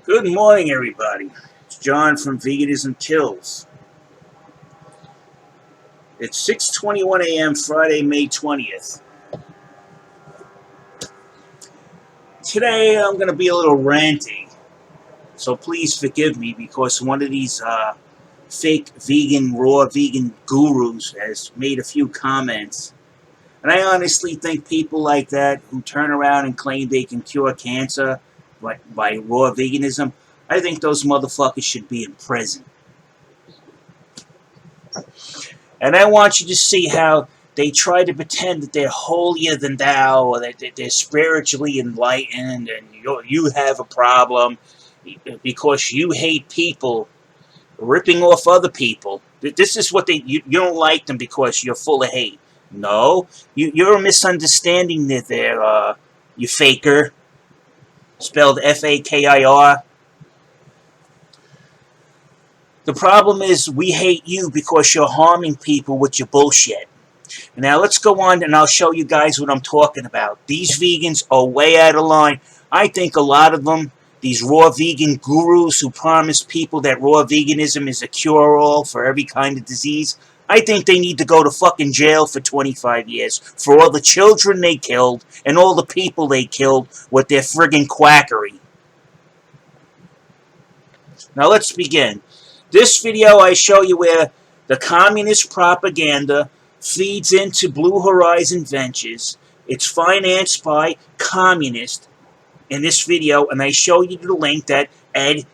Good morning, everybody. It's John from Veganism KILLS. It's 6:21 a.m. Friday, May 20th. Today, I'm going to be a little ranty, so please forgive me because one of these fake vegan, raw vegan gurus has made a few comments. And I honestly think people like that who turn around and claim they can cure cancer by raw veganism, I think those motherfuckers should be in prison. And I want you to see how they try to pretend that they're holier than thou, or that they're spiritually enlightened, and you have a problem because you hate people ripping off other people. This is what you don't like them because you're full of hate. No, you're misunderstanding that they're you faker, spelled Fakir. The problem is we hate you because you're harming people with your bullshit. Now let's go on and I'll show you guys what I'm talking about. These vegans are way out of line. I think a lot of them, these raw vegan gurus who promise people that raw veganism is a cure-all for every kind of disease, I think they need to go to fucking jail for 25 years for all the children they killed and all the people they killed with their friggin' quackery. Now let's begin. This video I show you where the communist propaganda feeds into Blue Horizon Ventures. It's financed by communists in this video, and I show you the link that Ed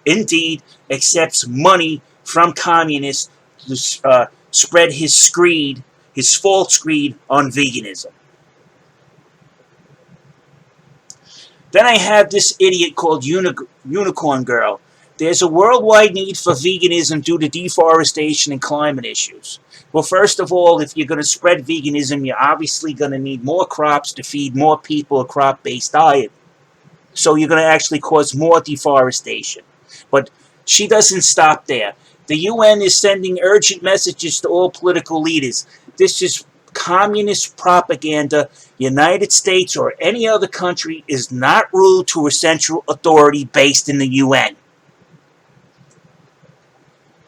indeed accepts money from communists to spread his screed, his false creed on veganism. Then I have this idiot called Unicorn Girl. There's a worldwide need for veganism due to deforestation and climate issues. Well, first of all, if you're going to spread veganism, you're obviously going to need more crops to feed more people a crop-based diet. So you're going to actually cause more deforestation. But she doesn't stop there. The UN is sending urgent messages to all political leaders. This is communist propaganda. United States or any other country is not ruled to a central authority based in the UN.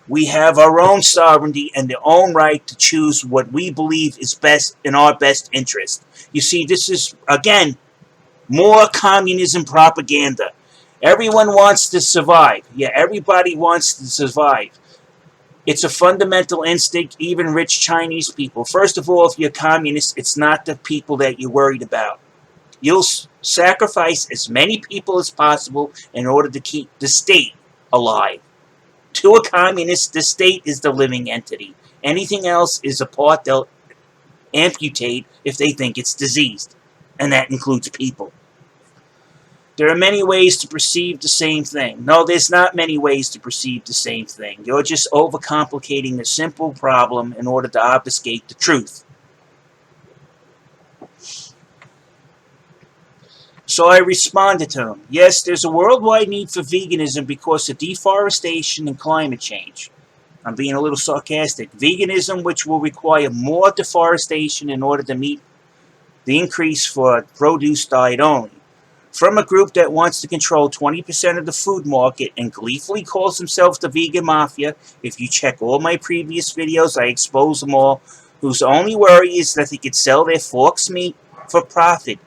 We have our own sovereignty and their own right to choose what we believe is best in our best interest. You see, this is, again, more communism propaganda. Everyone wants to survive. Yeah, everybody wants to survive. It's a fundamental instinct, even rich Chinese people. First of all, if you're communist, it's not the people that you're worried about. You'll sacrifice as many people as possible in order to keep the state alive. To a communist, the state is the living entity. Anything else is a part they'll amputate if they think it's diseased. And that includes people. There are many ways to perceive the same thing. No, there's not many ways to perceive the same thing. You're just overcomplicating a simple problem in order to obfuscate the truth. So I responded to him, yes, there's a worldwide need for veganism because of deforestation and climate change. I'm being a little sarcastic. Veganism, which will require more deforestation in order to meet the increase for produce diet only. From a group that wants to control 20% of the food market and gleefully calls themselves the Vegan Mafia. If you check all my previous videos, I expose them all, whose only worry is that they could sell their forks meat for profit.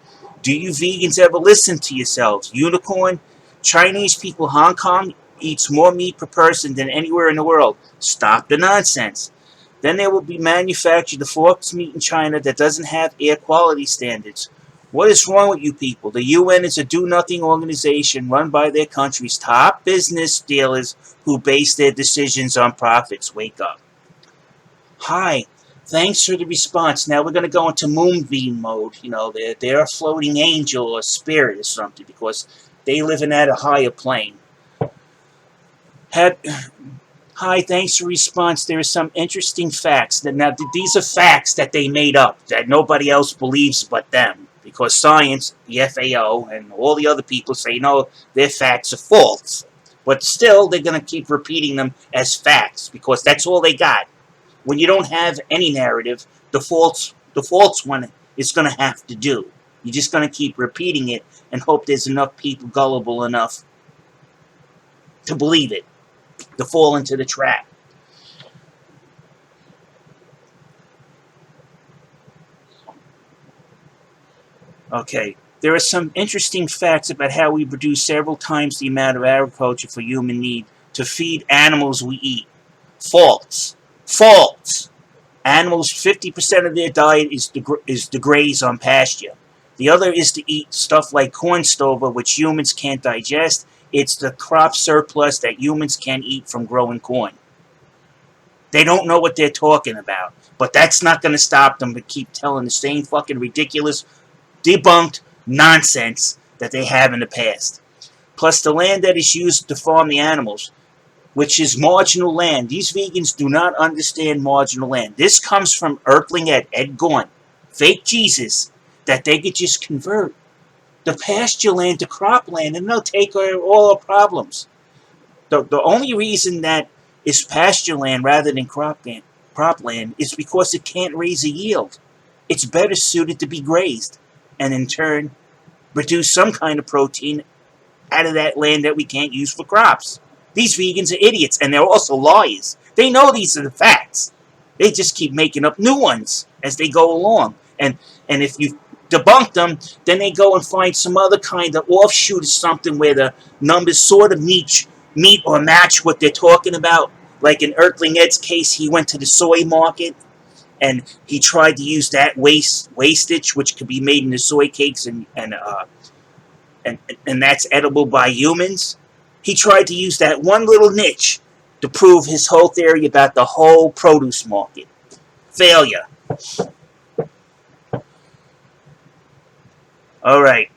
Do you vegans ever listen to yourselves? Unicorn? Chinese people, Hong Kong eats more meat per person than anywhere in the world. Stop the nonsense. Then there will be manufactured the forks meat in China that doesn't have air quality standards. What is wrong with you people? The UN is a do-nothing organization run by their country's top business dealers who base their decisions on profits. Wake up. Hi. Thanks for the response. Now we're going to go into moonbeam mode. You know, they're a floating angel or spirit or something because they live in at a higher plane. Hi, thanks for the response. There are some interesting facts. Now, these are facts that they made up that nobody else believes but them. Because science, the FAO, and all the other people say, no, their facts are false. But still, they're going to keep repeating them as facts because that's all they got. When you don't have any narrative, the false one is going to have to do. You're just going to keep repeating it and hope there's enough people gullible enough to believe it, to fall into the trap. Okay, there are some interesting facts about how we produce several times the amount of agriculture for human need to feed animals we eat. False. False. Animals, 50% of their diet is to graze on pasture. The other is to eat stuff like corn stover, which humans can't digest. It's the crop surplus that humans can eat from growing corn. They don't know what they're talking about. But that's not going to stop them to keep telling the same fucking ridiculous, debunked nonsense that they have in the past. Plus, the land that is used to farm the animals, which is marginal land. These vegans do not understand marginal land. This comes from Earthling Ed Gorn, fake Jesus, that they could just convert the pasture land to cropland and they'll take all our problems. The only reason that is pasture land rather than cropland is because it can't raise a yield. It's better suited to be grazed and in turn produce some kind of protein out of that land that we can't use for crops. These vegans are idiots, and they're also liars. They know these are the facts. They just keep making up new ones as they go along. And if you debunk them, then they go and find some other kind of offshoot of something where the numbers sort of meet or match what they're talking about. Like in Earthling Ed's case, he went to the soy market and he tried to use that wastage, which could be made into soy cakes and that's edible by humans. He tried to use that one little niche to prove his whole theory about the whole produce market. Failure. All right.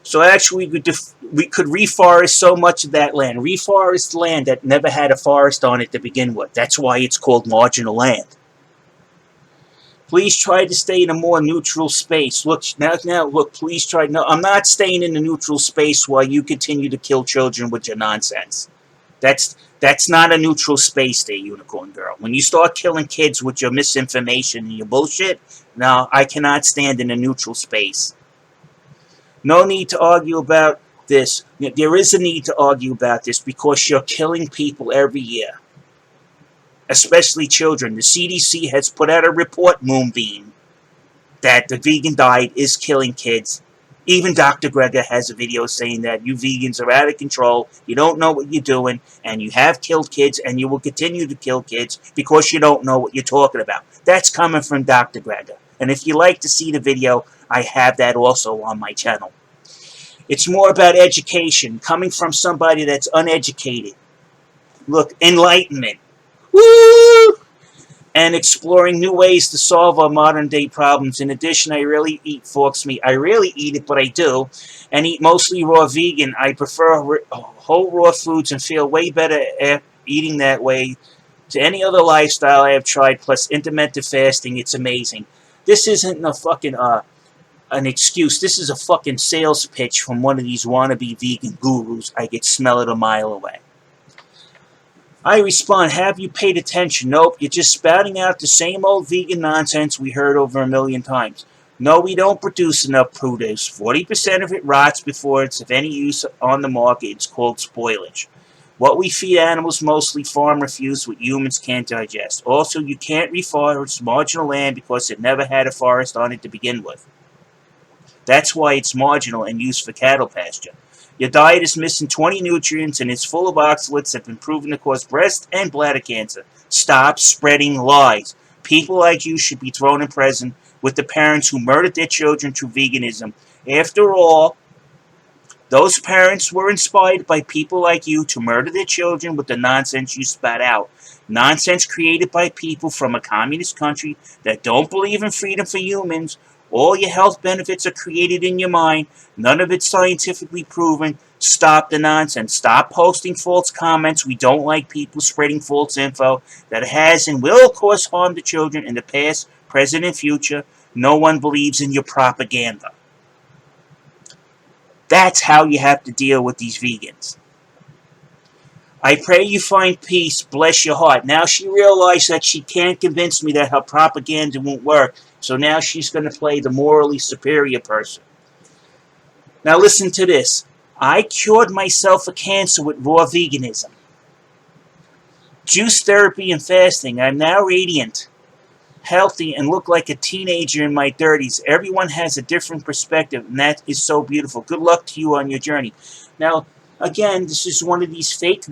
So actually, we could reforest so much of that land. Reforest land that never had a forest on it to begin with. That's why it's called marginal land. Please try to stay in a more neutral space. Look, please try. No, I'm not staying in a neutral space while you continue to kill children with your nonsense. That's not a neutral space there, Unicorn Girl. When you start killing kids with your misinformation and your bullshit, no, I cannot stand in a neutral space. No need to argue about this. There is a need to argue about this because you're killing people every year. Especially children. The CDC has put out a report, Moonbeam, that the vegan diet is killing kids. Even Dr. Greger has a video saying that you vegans are out of control, you don't know what you're doing, and you have killed kids, and you will continue to kill kids because you don't know what you're talking about. That's coming from Dr. Greger. And if you like to see the video, I have that also on my channel. It's more about education, coming from somebody that's uneducated. Look, enlightenment. Woo! And exploring new ways to solve our modern day problems. In addition, I rarely eat forks meat. I rarely eat it, but I do. And eat mostly raw vegan. I prefer whole raw foods and feel way better eating that way to any other lifestyle I have tried, plus intermittent fasting. It's amazing. This isn't a fucking an excuse. This is a fucking sales pitch from one of these wannabe vegan gurus. I could smell it a mile away. I respond, have you paid attention? Nope, you're just spouting out the same old vegan nonsense we heard over a million times. No, we don't produce enough produce. 40% of it rots before it's of any use on the market. It's called spoilage. What we feed animals mostly farm refuse, what humans can't digest. Also, you can't reforest marginal land because it never had a forest on it to begin with. That's why it's marginal and used for cattle pasture. Your diet is missing 20 nutrients and it's full of oxalates that have been proven to cause breast and bladder cancer. Stop spreading lies. People like you should be thrown in prison with the parents who murdered their children through veganism. After all, those parents were inspired by people like you to murder their children with the nonsense you spat out. Nonsense created by people from a communist country that don't believe in freedom for humans. All your health benefits are created in your mind. None of it's scientifically proven. Stop the nonsense. Stop posting false comments. We don't like people spreading false info that has and will cause harm to children in the past, present, and future. No one believes in your propaganda. That's how you have to deal with these vegans. I pray you find peace. Bless your heart. Now she realized that she can't convince me that her propaganda won't work. So now she's going to play the morally superior person. Now listen to this. I cured myself of cancer with raw veganism. Juice therapy and fasting. I'm now radiant, healthy, and look like a teenager in my 30s. Everyone has a different perspective, and that is so beautiful. Good luck to you on your journey. Now, again, this is one of these fake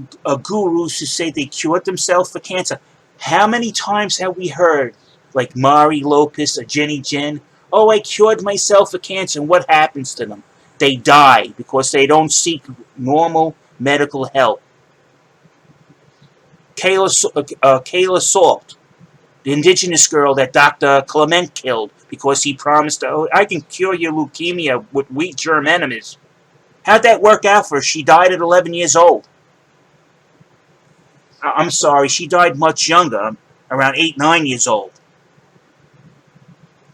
gurus who say they cured themselves for cancer. How many times have we heard, like Mari Lopez or Jenny Jen, oh, I cured myself for cancer, and what happens to them? They die because they don't seek normal medical help. Kayla Salt, the indigenous girl that Dr. Clement killed because he promised, oh, I can cure your leukemia with wheat germ enemies. How'd that work out for her? She died at 11 years old. I'm sorry, she died much younger, around 8, 9 years old.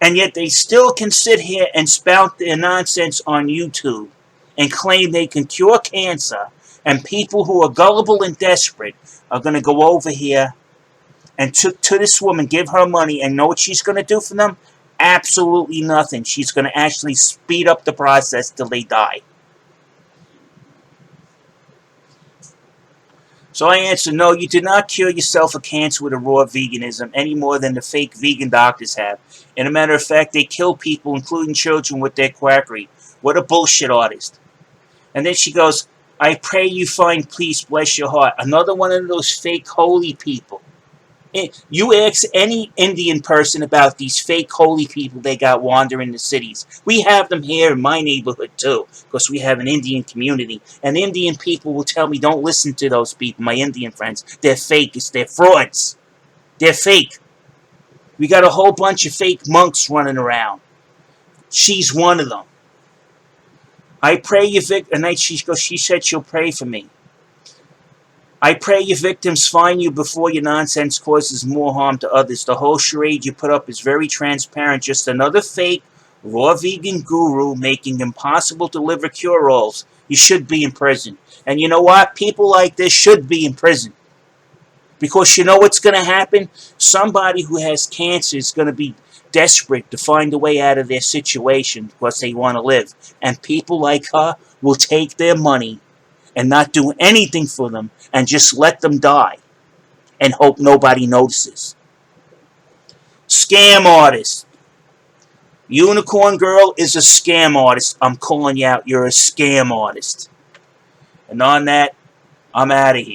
And yet they still can sit here and spout their nonsense on YouTube and claim they can cure cancer, and people who are gullible and desperate are going to go over here and to this woman, give her money, and know what she's going to do for them? Absolutely nothing. She's going to actually speed up the process till they die. So I answer, no, you did not cure yourself of cancer with a raw veganism any more than the fake vegan doctors have. And a matter of fact, they kill people, including children, with their quackery. What a bullshit artist. And then she goes, I pray you find peace, bless your heart. Another one of those fake holy people. You ask any Indian person about these fake holy people they got wandering the cities. We have them here in my neighborhood too, because we have an Indian community. And Indian people will tell me, don't listen to those people, my Indian friends. They're fake. They're frauds. They're fake. We got a whole bunch of fake monks running around. She's one of them. I pray you, and she said she'll pray for me. I pray your victims find you before your nonsense causes more harm to others. The whole charade you put up is very transparent. Just another fake, raw vegan guru making impossible to deliver cure-alls. You should be in prison. And you know what? People like this should be in prison. Because you know what's going to happen? Somebody who has cancer is going to be desperate to find a way out of their situation because they want to live. And people like her will take their money and not do anything for them and just let them die and hope nobody notices. Scam artist. Unicorn Girl is a scam artist. I'm calling you out. You're a scam artist. And on that, I'm out of here.